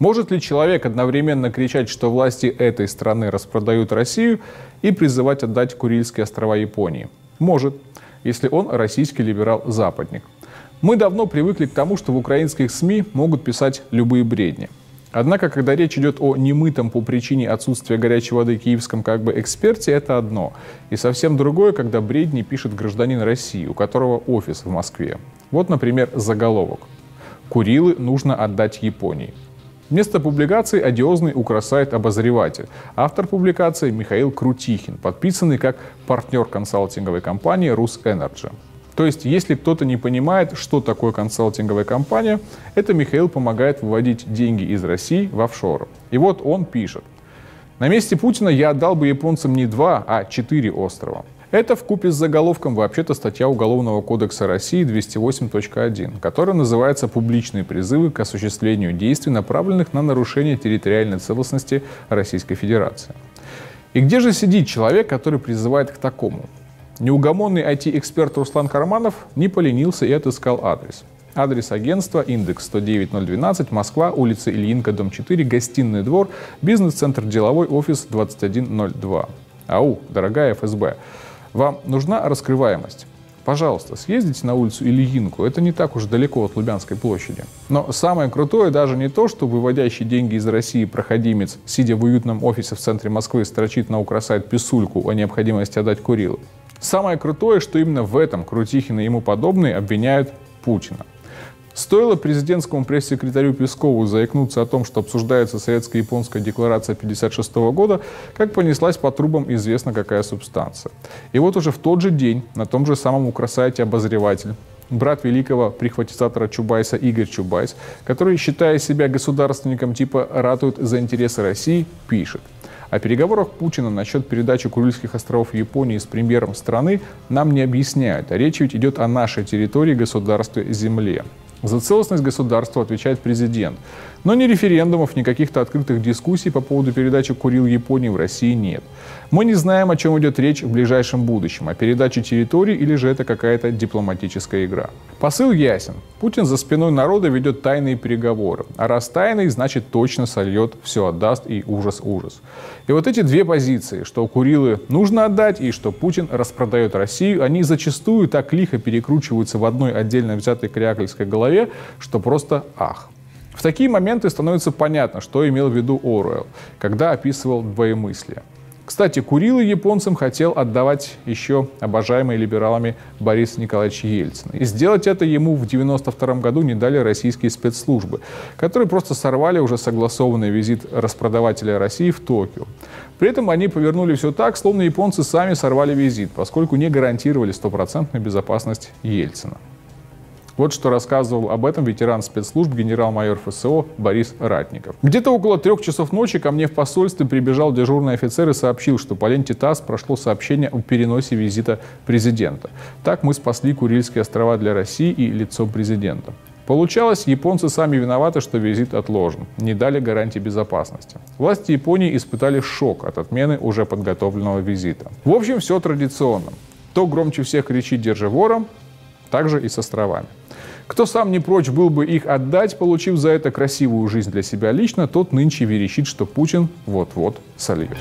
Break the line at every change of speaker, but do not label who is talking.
Может ли человек одновременно кричать, что власти этой страны распродают Россию, и призывать отдать Курильские острова Японии? Может, если он российский либерал-западник. Мы давно привыкли к тому, что в украинских СМИ могут писать любые бредни. Однако, когда речь идет о немытом по причине отсутствия горячей воды киевском эксперте, это одно. И совсем другое, когда бредни пишет гражданин России, у которого офис в Москве. Вот, например, заголовок. «Курилы нужно отдать Японии». Вместо публикации одиозный укросайт «Обозреватель». Автор публикации Михаил Крутихин, подписанный как партнер консалтинговой компании «Русэнерджи». То есть, если кто-то не понимает, что такое консалтинговая компания, это Михаил помогает выводить деньги из России в офшоры. И вот он пишет. На месте Путина я отдал бы японцам не 2, а 4 острова. Это вкупе с заголовком вообще-то статья Уголовного кодекса России 208.1, которая называется «Публичные призывы к осуществлению действий, направленных на нарушение территориальной целостности Российской Федерации». И где же сидит человек, который призывает к такому? Неугомонный IT-эксперт Руслан Карманов не поленился и отыскал адрес. Адрес агентства, индекс 109012, Москва, улица Ильинка, дом 4, гостиный двор, бизнес-центр деловой, офис 2102. Ау, дорогая ФСБ, вам нужна раскрываемость? Пожалуйста, съездите на улицу Ильинку, это не так уж далеко от Лубянской площади. Но самое крутое даже не то, что выводящий деньги из России проходимец, сидя в уютном офисе в центре Москвы, строчит на укросайт писульку о необходимости отдать Курилы. Самое крутое, что именно в этом Крутихин и ему подобные обвиняют Путина. Стоило президентскому пресс-секретарю Пескову заикнуться о том, что обсуждается советско-японская декларация 1956 года, как понеслась по трубам известно какая субстанция. И вот уже в тот же день на том же самом укросайте «Обозреватель» брат великого прихватизатора Чубайса Игорь Чубайс, который, считая себя государственником типа «ратует за интересы России», пишет. О переговорах Путина насчет передачи Курильских островов Японии с премьером страны нам не объясняют, а речь ведь идет о нашей территории, государстве, земле. За целостность государства отвечает президент. Но ни референдумов, ни каких-то открытых дискуссий по поводу передачи Курил Японии в России нет. Мы не знаем, о чем идет речь в ближайшем будущем, о передаче территории или же это какая-то дипломатическая игра. Посыл ясен. Путин за спиной народа ведет тайные переговоры. А раз тайный, значит точно сольет, все отдаст и ужас-ужас. И вот эти две позиции, что Курилы нужно отдать и что Путин распродает Россию, они зачастую так лихо перекручиваются в одной отдельно взятой креакльской голове, что просто ах. В такие моменты становится понятно, что имел в виду Оруэлл, когда описывал двоемыслие. Кстати, Курилы японцам хотел отдавать еще обожаемый либералами Борис Николаевич Ельцин. И сделать это ему в 1992 году не дали российские спецслужбы, которые просто сорвали уже согласованный визит распродавателя России в Токио. При этом они повернули все так, словно японцы сами сорвали визит, поскольку не гарантировали стопроцентную безопасность Ельцина. Вот что рассказывал об этом ветеран спецслужб генерал-майор ФСО Борис Ратников. Где-то около 3 часов ночи ко мне в посольстве прибежал дежурный офицер и сообщил, что по ленте ТАСС прошло сообщение о переносе визита президента. Так мы спасли Курильские острова для России и лицо президента. Получалось, японцы сами виноваты, что визит отложен, не дали гарантии безопасности. Власти Японии испытали шок от отмены уже подготовленного визита. В общем, все традиционно. Кто громче всех кричит «Держи вора», так же и с островами. Кто сам не прочь был бы их отдать, получив за это красивую жизнь для себя лично, тот нынче верещит, что Путин вот-вот сольет.